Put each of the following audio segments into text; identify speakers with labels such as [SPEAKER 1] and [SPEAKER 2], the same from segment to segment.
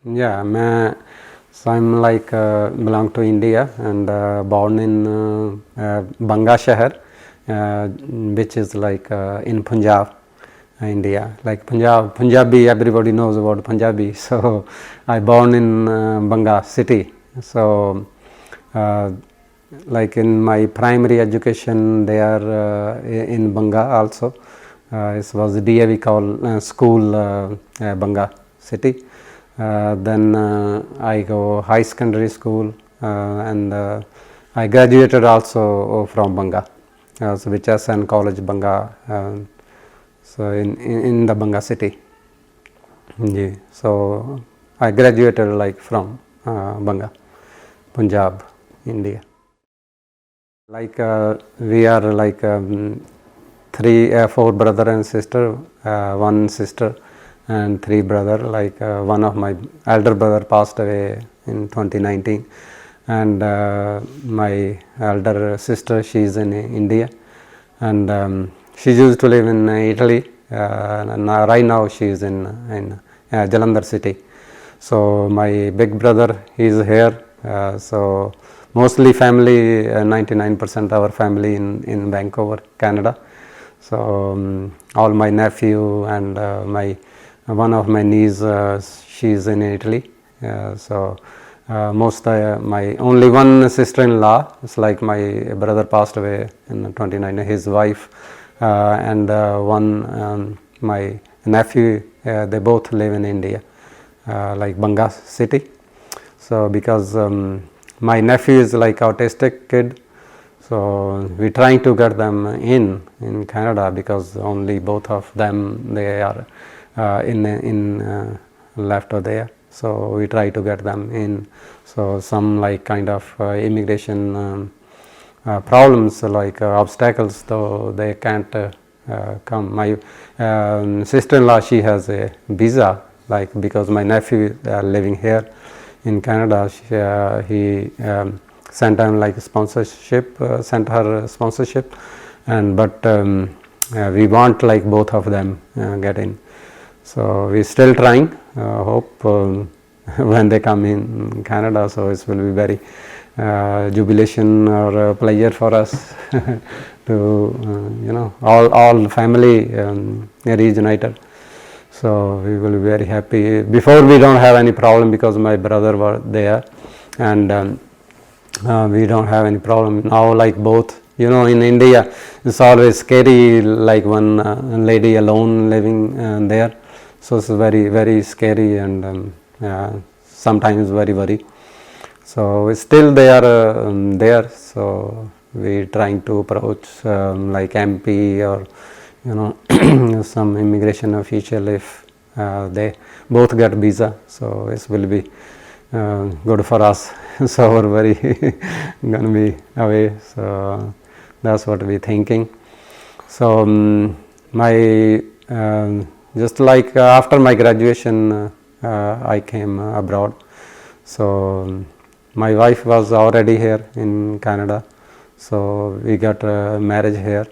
[SPEAKER 1] Yeah, so I'm like belong to India and born in Banga Shahar, which is like in Punjab, India. Like Punjabi, everybody knows about Punjabi. So I born in Banga city. So uh, like in my primary education there in Banga also. It was DAV school Banga city. Then I go high secondary school and I graduated also from Banga, so HSN College Banga, so in the Banga city. Yeah. So I graduated like from Banga, Punjab, India. Like we are like four brother and sister, one sister and three brother. Like one of my elder brother passed away in 2019 and my elder sister, she is in India and she used to live in Italy and right now she is in Jalandhar city. So my big brother, he is here, so mostly family, 99% our family in Vancouver, Canada. So all my nephew and my one of my niece, she is in Italy. So most my only one sister-in-law, it's like my brother passed away in 29, his wife and one my nephew, they both live in India, like Banga city. So because my nephew is like autistic kid, so we're trying to get them in Canada because only both of them, they are in left or there. So we try to get them in. So some like kind of immigration problems, like obstacles, though they can't come. My sister-in-law, she has a visa, like because my nephew living here in Canada, he sent him like sponsorship, sent her sponsorship, and but we want like both of them get in. So we're still trying. Hope when they come in Canada, so it will be very jubilation or pleasure for us to all family reunited. So we will be very happy. Before we don't have any problem because my brother were there, and we don't have any problem now. Like both, in India, it's always scary. Like one lady alone living there, so it's very very scary and sometimes very worry. So still they are there. So we trying to approach like MP or some immigration official if they both get visa, so it will be good for us. So we're very gonna be away, so that's what we're thinking. So my just like after my graduation I came abroad. So my wife was already here in Canada, so we got marriage here.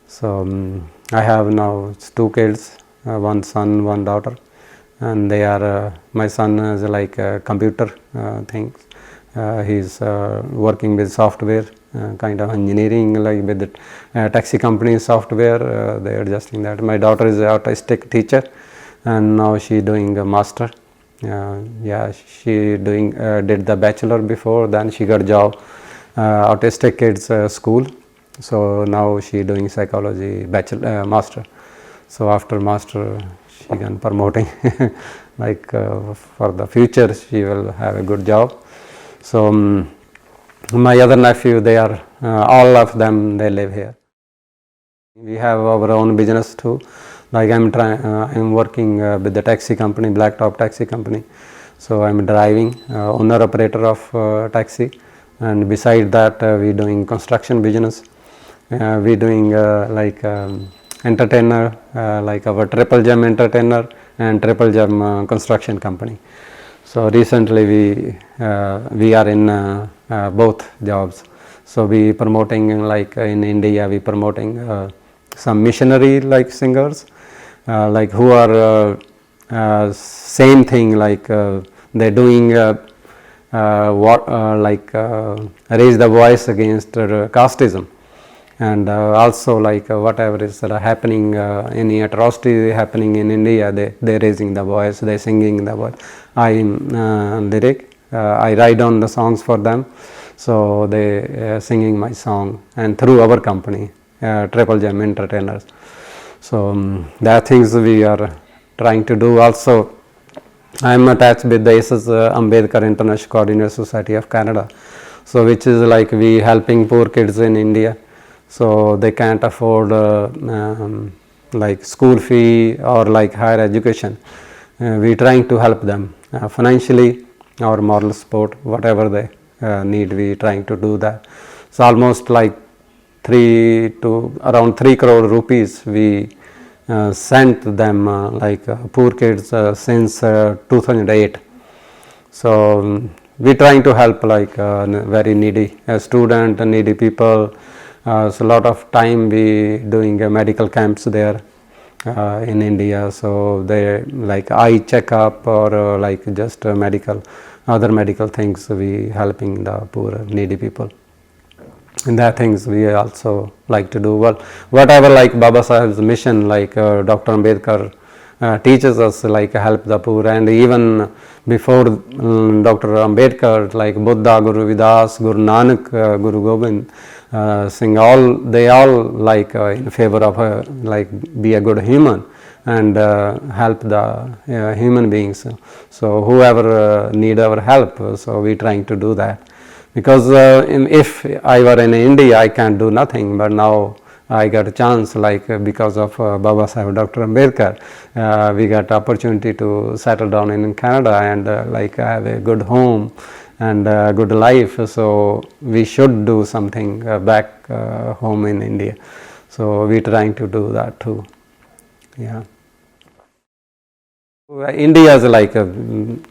[SPEAKER 1] So I have now 2 kids, one son, one daughter, and they are my son is like computer things. He's working with software, kind of engineering, like with the taxi company software. They are adjusting that. My daughter is an autistic teacher, and now she doing a master. Yeah, she doing did the bachelor before, then she got job autistic kids school. So now she doing psychology bachelor master. So after master she can promoting like for the future she will have a good job. So my other nephew, they are all of them, they live here. We have our own business too. Like I'm working with the taxi company, Blacktop taxi company. So I'm driving owner operator of taxi, and beside that we doing construction business. We doing like entertainer, like our Triple Gem entertainer and Triple Gem construction company. So recently we are in both jobs. So we promoting like in India, we promoting some missionary like singers, like who are same thing like they doing raise the voice against casteism, and also whatever is happening, any atrocity happening in India, they raising the voice, they singing the voice. I write down the songs for them, so they singing my song, and through our company, Triple Gem Entertainers. So that things we are trying to do. Also, I am attached with the SS Ambedkar International Coordinator Society of Canada, so which is we helping poor kids in India, so they can't afford school fee or higher education. We trying to help them financially or moral support, whatever they need, we trying to do that. So almost around 3 crore rupees we sent them poor kids since 2008. So we trying to help very needy student, needy people. So a lot of time we doing medical camps there in India. So they eye checkup or just medical, other medical things, we helping the poor needy people. And that things we also like to do. Well, whatever Baba Saheb's mission, Dr. Ambedkar teaches us help the poor, and even before Dr. Ambedkar, Buddha, Guru Vidas, Guru Nanak, Guru Gobind Singh, they all in favor of be a good human and help the human beings. So whoever need our help, so we trying to do that. Because if I were in India, I can't do nothing, but now I got a chance, because of Baba Saheb Dr. Ambedkar, we got opportunity to settle down in Canada and have a good home and good life. So we should do something back home in India. So we trying to do that too. Yeah. India is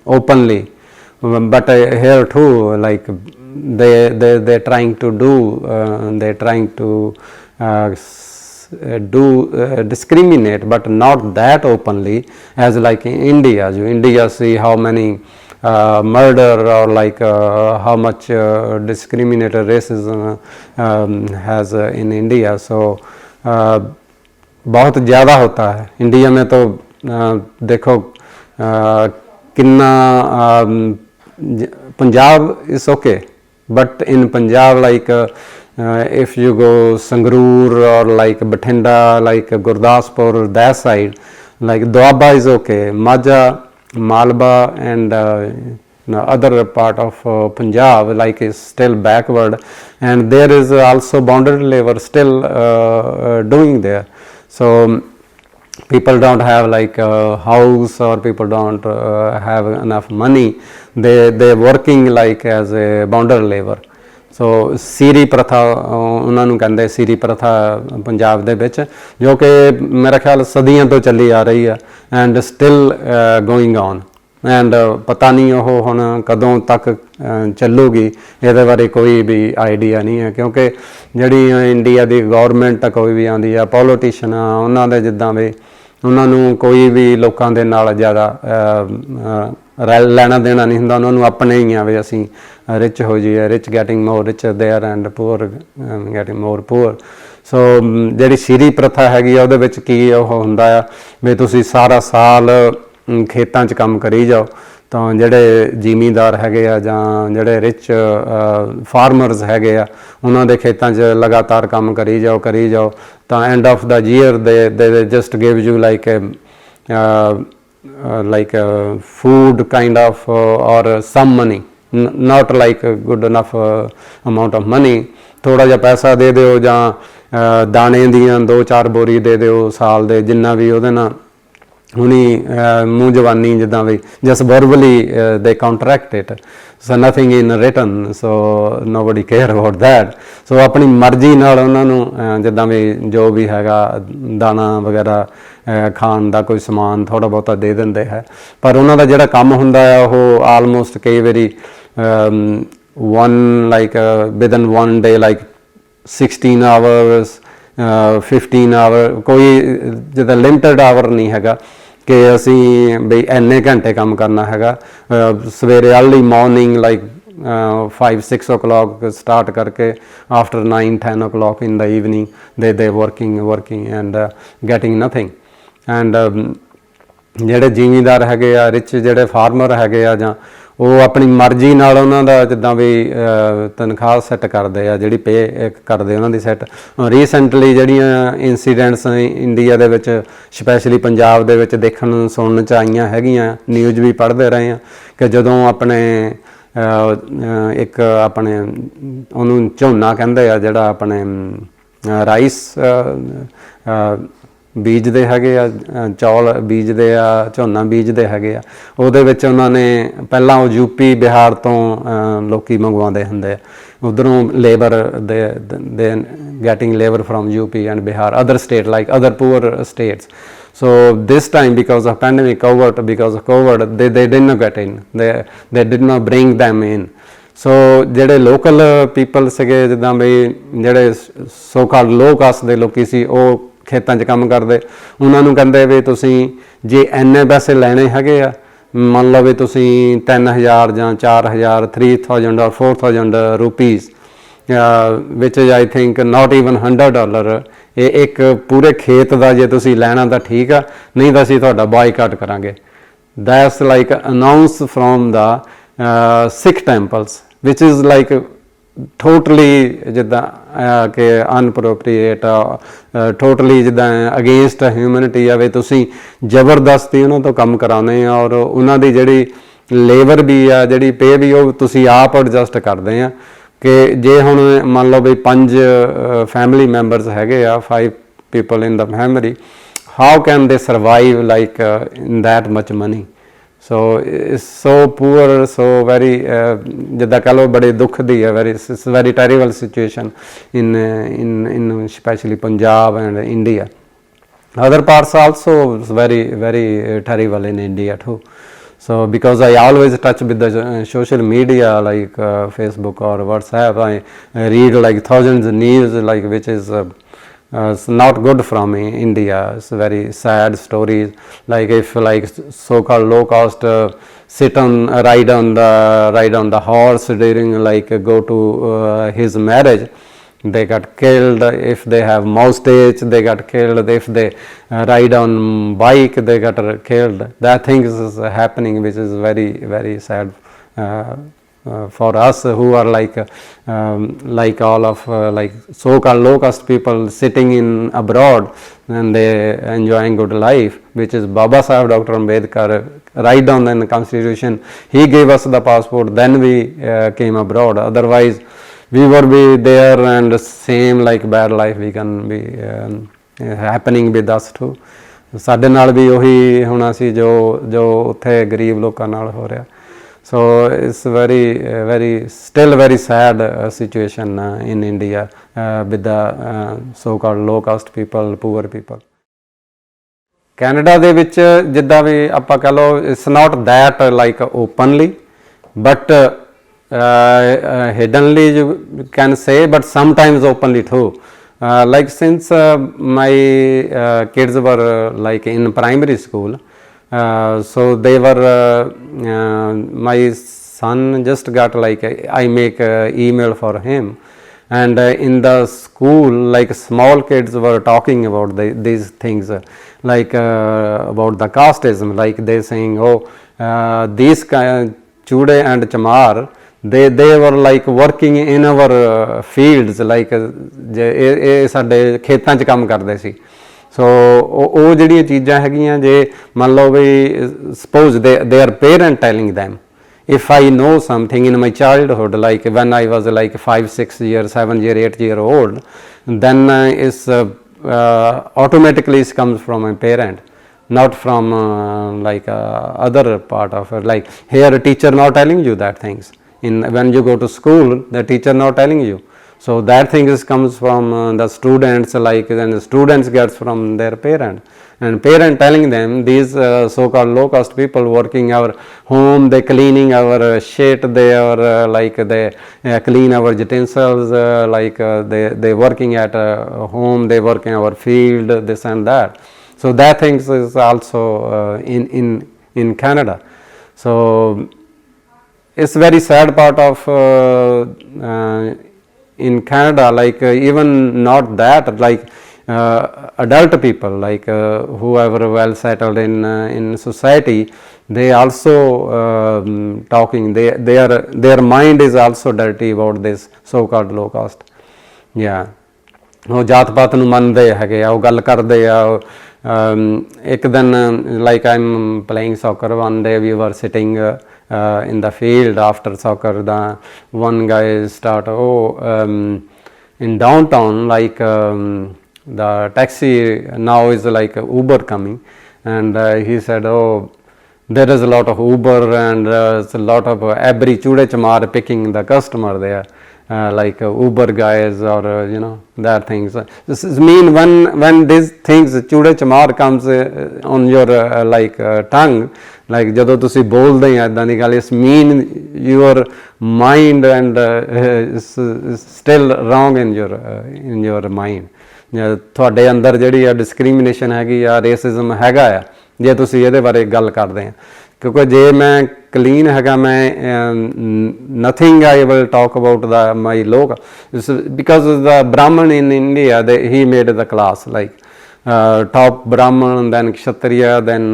[SPEAKER 1] openly, but here too, they trying to do, discriminate, but not that openly as in India. India see how many murder or how much discriminated racism has in India. So बहुत ज़्यादा होता है India में. तो देखो किन्ना Punjab is okay, but in Punjab if you go Sangrur or Bathinda, Gurdaspur, that side, Doaba is okay, Majha, Malba and other part of Punjab is still backward, and there is also bonded labor still doing there. So people don't have a house, or people don't have enough money. They working as a bonded labor. So ਸੀਰੀ ਪ੍ਰਥਾ ਉਹਨਾਂ ਨੂੰ ਕਹਿੰਦੇ, ਸੀਰੀ ਪ੍ਰਥਾ ਪੰਜਾਬ ਦੇ ਵਿੱਚ, ਜੋ ਕਿ ਮੇਰਾ ਖਿਆਲ ਸਦੀਆਂ ਤੋਂ ਚੱਲੀ ਆ ਰਹੀ ਆ and still going on, and ਪਤਾ ਨਹੀਂ ਉਹ ਹੁਣ ਕਦੋਂ ਤੱਕ ਚੱਲੂਗੀ, ਇਹਦੇ ਬਾਰੇ ਕੋਈ ਵੀ ਆਈਡੀਆ ਨਹੀਂ ਹੈ, ਕਿਉਂਕਿ ਜਿਹੜੀ ਇੰਡੀਆ ਦੀ ਗੌਰਮੈਂਟ ਕੋਈ ਵੀ ਆਉਂਦੀ ਆ, ਪੋਲੀਟੀਸ਼ਨ ਉਹਨਾਂ ਦੇ ਜਿੱਦਾਂ ਵੀ ਉਹਨਾਂ ਨੂੰ ਕੋਈ ਵੀ ਲੋਕਾਂ ਦੇ ਨਾਲ ਜ਼ਿਆਦਾ ਲੈਣਾ ਦੇਣਾ ਨਹੀਂ ਹੁੰਦਾ, ਉਹਨਾਂ ਨੂੰ ਆਪਣੇ ਹੀ ਆ ਵੀ ਅਸੀਂ ਰਿਚ ਹੋ ਜਾਈਏ, rich getting more rich there and poor getting more poor. So ਜਿਹੜੀ ਸੀਰੀ ਪ੍ਰਥਾ ਹੈਗੀ ਆ ਉਹਦੇ ਵਿੱਚ ਕੀ ਉਹ ਹੁੰਦਾ ਆ ਵੀ ਤੁਸੀਂ ਸਾਰਾ ਸਾਲ ਖੇਤਾਂ 'ਚ ਕੰਮ ਕਰੀ ਜਾਓ, ਤਾਂ ਜਿਹੜੇ ਜ਼ਿਮੀਂਦਾਰ ਹੈਗੇ ਆ ਜਾਂ ਜਿਹੜੇ ਰਿਚ ਫਾਰਮਰਸ ਹੈਗੇ ਆ ਉਹਨਾਂ ਦੇ ਖੇਤਾਂ 'ਚ ਲਗਾਤਾਰ ਕੰਮ ਕਰੀ ਜਾਓ ਤਾਂ ਐਂਡ ਆਫ ਦਾ ਈਅਰ ਦੇ just give you like food kind of or some money, not good enough amount of money. ਥੋੜਾ ਜਿਹਾ ਪੈਸਾ ਦੇ ਦਿਓ ਜਾਂ ਦਾਣੇ ਦੀਆਂ 2-4 ਬੋਰੀ ਦੇ ਦਿਓ ਸਾਲ ਦੇ, ਜਿੰਨਾ ਵੀ ਉਹਦੇ ਨਾਲ ਹੁਣੀ ਮੂੰਹ ਜਵਾਨੀ ਜਿੱਦਾਂ ਵੀ just verbally they contract it, so nothing in written, so nobody care about that. So ਆਪਣੀ ਮਰਜ਼ੀ ਨਾਲ ਉਹਨਾਂ ਨੂੰ ਜਿੱਦਾਂ ਵੀ ਜੋ ਵੀ ਹੈਗਾ ਦਾਣਾ ਵਗੈਰਾ ਖਾਣ ਦਾ ਕੋਈ ਸਮਾਨ ਥੋੜ੍ਹਾ ਬਹੁਤਾ ਦੇ ਦਿੰਦੇ ਹੈ, ਪਰ ਉਹਨਾਂ ਦਾ ਜਿਹੜਾ ਕੰਮ ਹੁੰਦਾ ਆ ਉਹ ਆਲਮੋਸਟ ਕਈ ਵਾਰੀ within one day 16 hours 15 hour, ਕੋਈ ਜਿੱਦਾਂ ਲਿਮਟਡ ਆਵਰ ਨਹੀਂ ਹੈਗਾ, कि ਅਸੀਂ ਬਈ ਇੰਨੇ ਘੰਟੇ ਕੰਮ ਕਰਨਾ ਹੈਗਾ ਸਵੇਰੇ early morning like 5-6 o'clock start करके after 9-10 o'clock in the evening they working and getting nothing and ਜਿਹੜੇ ਜ਼ਿਮੀਂਦਾਰ ਹੈਗੇ ਆ ਰਿਚ ਜਿਹੜੇ ਫਾਰਮਰ ਹੈਗੇ ਆ ਜਾਂ ਉਹ ਆਪਣੀ ਮਰਜ਼ੀ ਨਾਲ ਉਹਨਾਂ ਦਾ ਜਿੱਦਾਂ ਵੀ ਤਨਖਾਹ ਸੈੱਟ ਕਰਦੇ ਆ ਜਿਹੜੀ ਪੇ ਕਰਦੇ ਉਹਨਾਂ ਦੀ ਸੈੱਟ ਰੀਸੈਂਟਲੀ ਜਿਹੜੀਆਂ ਇੰਸੀਡੈਂਟਸ ਇੰਡੀਆ ਦੇ ਵਿੱਚ ਸਪੈਸ਼ਲੀ ਪੰਜਾਬ ਦੇ ਵਿੱਚ ਦੇਖਣ ਸੁਣਨ 'ਚ ਆਈਆਂ ਹੈਗੀਆਂ ਨਿਊਜ਼ ਵੀ ਪੜ੍ਹਦੇ ਰਹੇ ਆ ਕਿ ਜਦੋਂ ਆਪਣੇ ਇੱਕ ਆਪਣੇ ਉਹਨੂੰ ਝੋਨਾ ਕਹਿੰਦੇ ਆ ਜਿਹੜਾ ਆਪਣੇ ਰਾਈਸ ਬੀਜਦੇ ਹੈਗੇ ਆ ਚੌਲ ਬੀਜਦੇ ਆ ਝੋਨਾ ਬੀਜਦੇ ਹੈਗੇ ਆ ਉਹਦੇ ਵਿੱਚ ਉਹਨਾਂ ਨੇ ਪਹਿਲਾਂ ਉਹ ਯੂਪੀ ਬਿਹਾਰ ਤੋਂ ਲੋਕੀ ਮੰਗਵਾਉਂਦੇ ਹੁੰਦੇ ਆ ਉੱਧਰੋਂ labour they getting labour from UP and Bihar other state like other poor states so this time because of pandemic because of COVID they did not get in they did not bring them in so ਜਿਹੜੇ local people ਸੀਗੇ ਜਿੱਦਾਂ ਬਈ ਜਿਹੜੇ so called ਲੋ caste ਦੇ ਲੋਕੀ ਸੀ ਉਹ ਖੇਤਾਂ 'ਚ ਕੰਮ ਕਰਦੇ ਉਹਨਾਂ ਨੂੰ ਕਹਿੰਦੇ ਵੀ ਤੁਸੀਂ ਜੇ ਇੰਨੇ ਪੈਸੇ ਲੈਣੇ ਹੈਗੇ ਆ ਮੰਨ ਲਓ ਵੀ ਤੁਸੀਂ 3000 ਜਾਂ 4000 3000 or 4000 rupees which is I think not even $100 ਇਹ ਇੱਕ ਪੂਰੇ ਖੇਤ ਦਾ ਜੇ ਤੁਸੀਂ ਲੈਣਾ ਤਾਂ ਠੀਕ ਆ ਨਹੀਂ ਤਾਂ ਅਸੀਂ ਤੁਹਾਡਾ ਬਾਈਕਾਟ ਕਰਾਂਗੇ that's like announced from the Sikh temples which is like totally ਜਿੱਦਾਂ ਕਿ ਅਨਪਰੋਪਰੀਏਟ ਟੋਟਲੀ ਜਿੱਦਾਂ ਅਗੇਂਸਟ ਹਿਊਮਨਿਟੀ ਆ ਵੀ ਤੁਸੀਂ ਜ਼ਬਰਦਸਤੀ ਉਹਨਾਂ ਤੋਂ ਕੰਮ ਕਰਾਉਂਦੇ ਆ ਔਰ ਉਹਨਾਂ ਦੀ ਜਿਹੜੀ ਲੇਬਰ ਵੀ ਆ ਜਿਹੜੀ ਪੇ ਵੀ ਉਹ ਤੁਸੀਂ ਆਪ ਐਡਜਸਟ ਕਰਦੇ ਆ ਕਿ ਜੇ ਹੁਣ ਮੰਨ ਲਓ ਵੀ 5 ਫੈਮਿਲੀ ਮੈਂਬਰਸ ਹੈਗੇ ਆ 5 people in the family how can they survive like in that much money so it's so poor so very ਜਿੱਦਾਂ ਕਹ ਲਓ ਬੜੇ ਦੁੱਖ ਦੀ ਹੈ very terrible situation in especially Punjab and India other parts also very terrible in India too so because I always touch with the social media like Facebook or WhatsApp I read like thousands of news like which is it's not good from India it's very sad stories like if like so-called low caste ride on the horse during like go to his marriage they got killed if they have mustache they got killed if they ride on bike they got killed that thing is happening which is very sad for us who are like all of like so-called low caste people sitting in abroad and they enjoying good life which is Baba Saheb Dr. Ambedkar write down in the constitution he gave us the passport then we came abroad otherwise we would be there and same like bad life we can be happening with us too ਸਾਡੇ ਨਾਲ ਵੀ ਉਹੀ ਹੋਣਾ ਸੀ ਜੋ ਉੱਥੇ ਗਰੀਬ ਲੋਕਾਂ ਨਾਲ ਹੋ ਰਿਹਾ so it's very still very sad situation in India with the so-called low caste people poor people Canada ਦੇ ਵਿੱਚ ਜਿੱਦਾਂ ਵੀ ਆਪਾਂ ਕਹ ਲਓ it's not that like openly but hiddenly you can say but sometimes openly too like since my kids were like in primary school so they were my son just got like I make email for him and in the school like small kids were talking about these things like about the casteism like they saying oh these chude and chamar they were like working in our fields like ਇਹ ਸਾਡੇ ਖੇਤਾਂ 'ਚ ਕੰਮ ਕਰਦੇ ਸੀ ਸੋ ਉਹ ਜਿਹੜੀਆਂ ਚੀਜ਼ਾਂ ਹੈਗੀਆਂ ਜੇ ਮੰਨ ਲਓ ਵੀ suppose they are parent telling them if I know something in my childhood like when I was like 5-6 years 7 year 8 year old then is automatically it comes from my parent not from like other part of it like here a teacher not telling you that things when you go to school the teacher not telling you so that thing comes from the students like and the students gets from their parent and parent telling them these so-called low caste people working our home they cleaning our shit they are like they clean our utensils like they working at home they work in our field this and that So that things is also in Canada. So it's very sad part of in Canada, like even not that, like adult people, like whoever well settled in society, they also talking, their mind is also dirty about this so called low caste. Yeah, ਉਹ ਜਾਤ ਪਾਤ ਨੂੰ ਮੰਨਦੇ ਹੈਗੇ ਆ, ਉਹ ਗੱਲ ਕਰਦੇ ਆ। ਇੱਕ ਦਿਨ like I'm playing soccer, one day we were sitting in the field after soccer, the one guy start in downtown, like the taxi now is like Uber coming, and he said, oh, there is a lot of Uber and it's a lot of every chude chamar picking the customer there. Like Uber guys or you know that things. This is mean when these things chude chamar comes on your like tongue, like ਜਦੋਂ ਤੁਸੀਂ ਬੋਲਦੇ ਆ ਇਦਾਂ ਦੀ ਗੱਲ, ਇਸ mean your mind and is still wrong in your mind. ਤੁਹਾਡੇ ਅੰਦਰ ਜਿਹੜੀ ਆ ਡਿਸਕ੍ਰਿਮੀਨੇਸ਼ਨ ਹੈਗੀ ਆ, ਰੇਸਿਜ਼ਮ ਹੈਗਾ ਆ, ਜੇ ਤੁਸੀਂ ਇਹਦੇ ਬਾਰੇ ਗੱਲ ਕਰਦੇ ਆ। ਕਿਉਂਕਿ ਜੇ ਮੈਂ ਕਲੀਨ ਹੈਗਾ, ਮੈਂ nothing I will talk about my low, because the Brahman in India, he made the class like top Brahman, then Kshatriya, then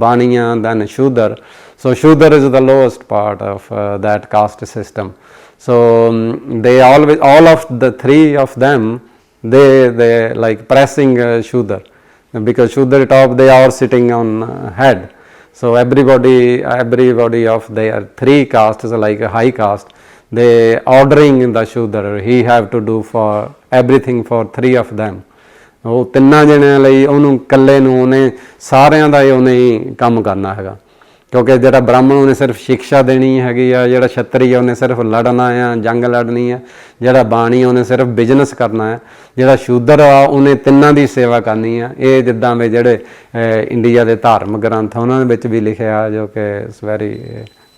[SPEAKER 1] Baniya, then Shudra. So Shudra is the lowest part of that caste system. So they always, all of the three of them, they like pressing Shudra, because Shudra top, they are sitting on head. So everybody of their three castes, like a high caste, they ordering the Shudra, he have to do for everything for three of them. ਉਹ ਤਿੰਨਾਂ ਜਣਿਆਂ ਲਈ ਉਹਨੂੰ ਇਕੱਲੇ ਨੂੰ ਉਹਨੇ ਸਾਰਿਆਂ ਦਾ ਹੀ ਉਹਨੇ ਹੀ ਕੰਮ ਕਰਨਾ ਹੈਗਾ। ਕਿਉਂਕਿ ਜਿਹੜਾ ਬ੍ਰਾਹਮਣ ਉਹਨੇ ਸਿਰਫ ਸਿੱਖਿਆ ਦੇਣੀ ਹੈਗੀ ਆ, ਜਿਹੜਾ ਛਤਰੀ ਉਹਨੇ ਸਿਰਫ ਲੜਨਾ ਆ, ਜੰਗ ਲੜਨੀ ਆ, ਜਿਹੜਾ ਬਾਣੀ ਉਹਨੇ ਸਿਰਫ ਬਿਜ਼ਨਸ ਕਰਨਾ ਹੈ, ਜਿਹੜਾ ਸ਼ੂਦਰ ਆ ਉਹਨੇ ਤਿੰਨਾਂ ਦੀ ਸੇਵਾ ਕਰਨੀ ਆ। ਇਹ ਜਿੱਦਾਂ ਵੀ ਜਿਹੜੇ ਇੰਡੀਆ ਦੇ ਧਾਰਮਿਕ ਗ੍ਰੰਥ ਉਹਨਾਂ ਦੇ ਵਿੱਚ ਵੀ ਲਿਖਿਆ, ਜੋ ਕਿ it's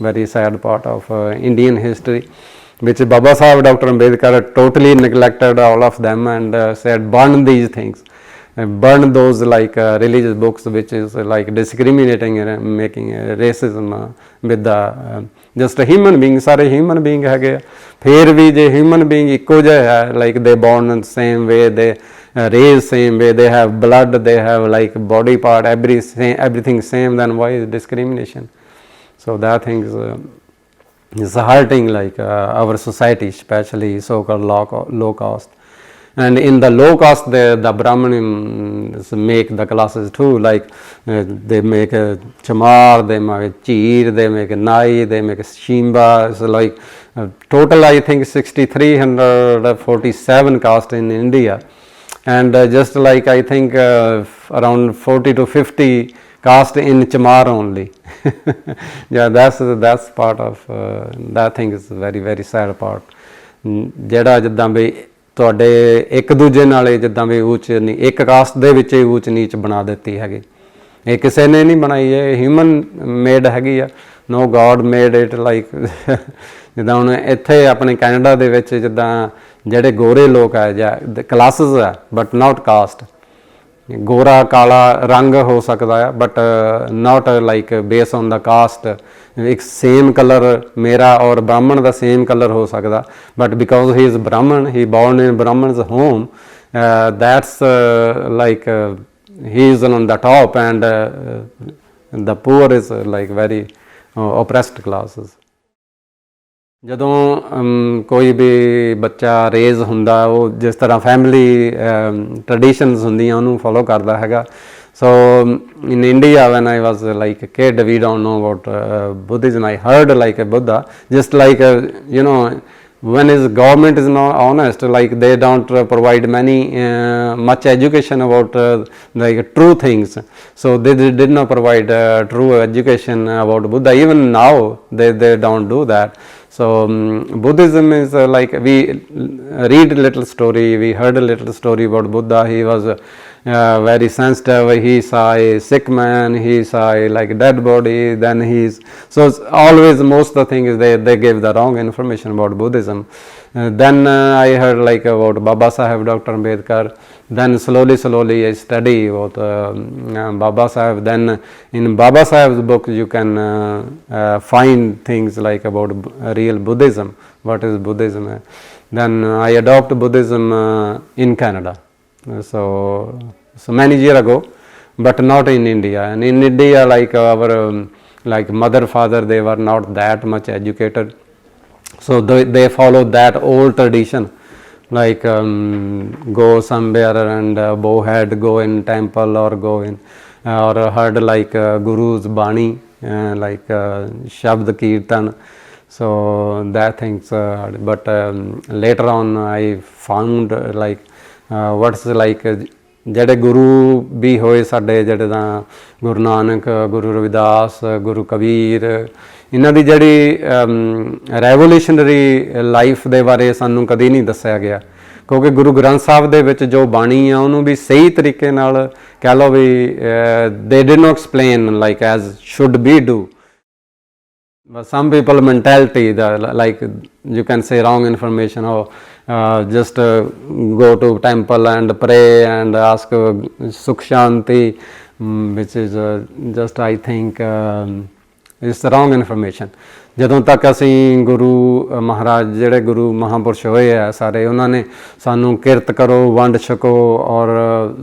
[SPEAKER 1] very sad part of Indian history, which Baba Sahib Dr. Ambedkar totally neglected all of them and said burn these things, burn those like religious books which is like discriminating and making racism with the just a human being. Sare human being ਹੈਗੇ ਆ, ਫਿਰ ਵੀ ਜੇ human being ਇੱਕੋ ਜਿਹਾ ਹੈ, like they born in the same way, they raised same way, they have blood, they have like body part, everything same, then why is discrimination? So that things is hurting like our society, especially so-called low caste. And in the low caste, the Brahmins make the classes too, like they make a chamar, they make cheer, they make a nai, they make a shimba. So like total I think 6,347 caste in India, and just like I think around 40 to 50 caste in chamar only. Yeah, that's part of that thing is very sad part. ਜਿਹੜਾ ਜਿੱਦਾਂ ਵੀ ਤੁਹਾਡੇ ਇੱਕ ਦੂਜੇ ਨਾਲ ਜਿੱਦਾਂ ਵੀ ਉੱਚ ਨਹੀਂ, ਇੱਕ ਕਾਸਟ ਦੇ ਵਿੱਚ ਹੀ ਉੱਚ ਨੀਚ ਬਣਾ ਦਿੱਤੀ ਹੈਗੀ, ਇਹ ਕਿਸੇ ਨੇ ਨਹੀਂ ਬਣਾਈ, ਇਹ ਹਿਊਮਨ ਮੇਡ ਹੈਗੀ ਆ, ਨੋ ਗੋਡ ਮੇਡ ਇਟ। ਲਾਈਕ ਜਿੱਦਾਂ ਹੁਣ ਇੱਥੇ ਆਪਣੇ ਕੈਨੇਡਾ ਦੇ ਵਿੱਚ ਜਿੱਦਾਂ ਜਿਹੜੇ ਗੋਰੇ ਲੋਕ ਆ ਜਾਂ ਕਲਾਸਿਸ ਆ, ਬਟ ਨਾਟ ਕਾਸਟ, ਗੋਰਾ ਕਾਲਾ ਰੰਗ ਹੋ ਸਕਦਾ ਆ, but not like base on the caste. ਇੱਕ ਸੇਮ ਕਲਰ ਮੇਰਾ ਔਰ ਬ੍ਰਾਹਮਣ ਦਾ ਸੇਮ ਕਲਰ ਹੋ ਸਕਦਾ, but because he is Brahmin, he born in Brahmin's home, that's like he is on the top and the poor is like very oppressed classes. ਜਦੋਂ ਕੋਈ ਵੀ ਬੱਚਾ raise ਹੁੰਦਾ, ਉਹ ਜਿਸ ਤਰ੍ਹਾਂ ਫੈਮਿਲੀ ਟਰਡੀਸ਼ਨਸ ਹੁੰਦੀਆਂ ਉਹਨੂੰ ਫੋਲੋ ਕਰਦਾ ਹੈਗਾ। So in India, when I was like a kid, we don't know about Buddhism. I heard like a Buddha, just like you know, when his government is not honest, like they don't provide much education about like true things. So they did not provide true education about Buddha. Even now they don't do that. So Buddhism is like we read a little story, we heard a little story about Buddha. He was very sensitive, he saw a sick man, he saw a like dead body, then he's, so always most of the thing is they give the wrong information about Buddhism. Then I heard like about Baba Saheb, Dr. Ambedkar. Then slowly I study about Baba Saheb. Then in Baba Saheb's book you can find things like about real Buddhism, what is Buddhism. Then I adopt Buddhism in Canada, so many years ago, but not in India. And in India, like our like mother, father, they were not that much educated, so they follow that old tradition, like go somewhere and bow head, go in temple or go in or heard like Guru's Bani, like Shabd Kirtan. So that things, but later on I found like what's like ਜਿਹੜੇ ਗੁਰੂ ਵੀ ਹੋਏ ਸਾਡੇ, ਜਿਹੜੇ ਤਾਂ ਗੁਰੂ ਨਾਨਕ, ਗੁਰੂ ਰਵਿਦਾਸ, ਗੁਰੂ ਕਬੀਰ, ਇਹਨਾਂ ਦੀ ਜਿਹੜੀ revolutionary life ਦੇ ਬਾਰੇ ਸਾਨੂੰ ਕਦੀ ਨਹੀਂ ਦੱਸਿਆ ਗਿਆ, ਕਿਉਂਕਿ ਗੁਰੂ ਗ੍ਰੰਥ ਸਾਹਿਬ ਦੇ ਵਿੱਚ ਜੋ ਬਾਣੀ ਆ ਉਹਨੂੰ ਵੀ ਸਹੀ ਤਰੀਕੇ ਨਾਲ ਕਹਿ ਲਓ ਵੀ they did not explain like as should be do. But some people mentality, like you can say wrong information, or just go to temple and pray and ask Sukh Shanti, which is just I think it's wrong information. ਜਦੋਂ ਤੱਕ ਅਸੀਂ ਗੁਰੂ ਮਹਾਰਾਜ, ਜਿਹੜੇ ਗੁਰੂ ਮਹਾਂਪੁਰਸ਼ ਹੋਏ ਆ ਸਾਰੇ, ਉਹਨਾਂ ਨੇ ਸਾਨੂੰ ਕਿਰਤ ਕਰੋ, ਵੰਡ ਛਕੋ ਔਰ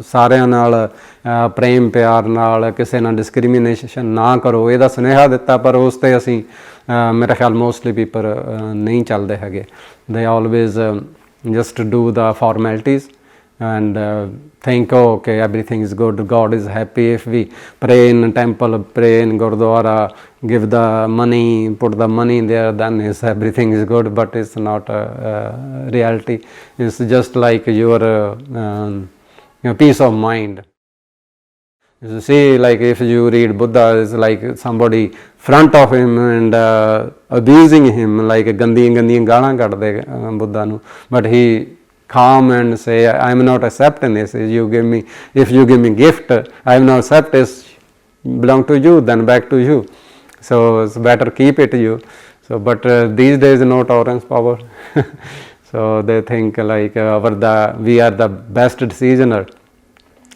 [SPEAKER 1] ਸਾਰਿਆਂ ਨਾਲ ਪ੍ਰੇਮ ਪਿਆਰ ਨਾਲ, ਕਿਸੇ ਨਾਲ ਡਿਸਕ੍ਰਿਮੀਨੇਸ਼ਨ ਨਾ ਕਰੋ, ਇਹਦਾ ਸੁਨੇਹਾ ਦਿੱਤਾ, ਪਰ ਉਸ 'ਤੇ ਅਸੀਂ ਮੇਰਾ ਖਿਆਲ ਮੋਸਟਲੀ ਪੀਪਲ ਨਹੀਂ ਚੱਲਦੇ ਹੈਗੇ. ਦੇ always just do the formalities and think, oh, okay, everything is good, God is happy if we pray in temple, pray in Gurdwara, give the money, put the money there, then everything is good. But it's not reality. It's just like your peace of mind. You see, like if you read Buddha, it's like somebody front of him and abusing him, like gandiyan gaalan kadde Buddha nu, but he calm and say, I am not accepting this. If you give me gift, I am not accept this, belong to you, then back to you. So it's better keep it to you. So but these days no tolerance power. So they think like we are the best decisioner.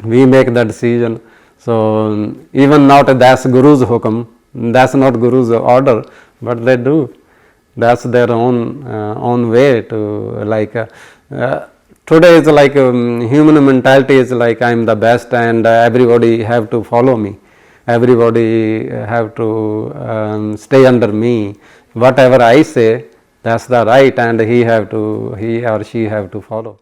[SPEAKER 1] We make the decision. So even not that's Guru's hukam, that's not Guru's order, but they do. That's their own way to like. Today is like human mentality is like I am the best and everybody have to follow me, everybody have to stay under me, whatever I say that's the right, and he or she have to follow.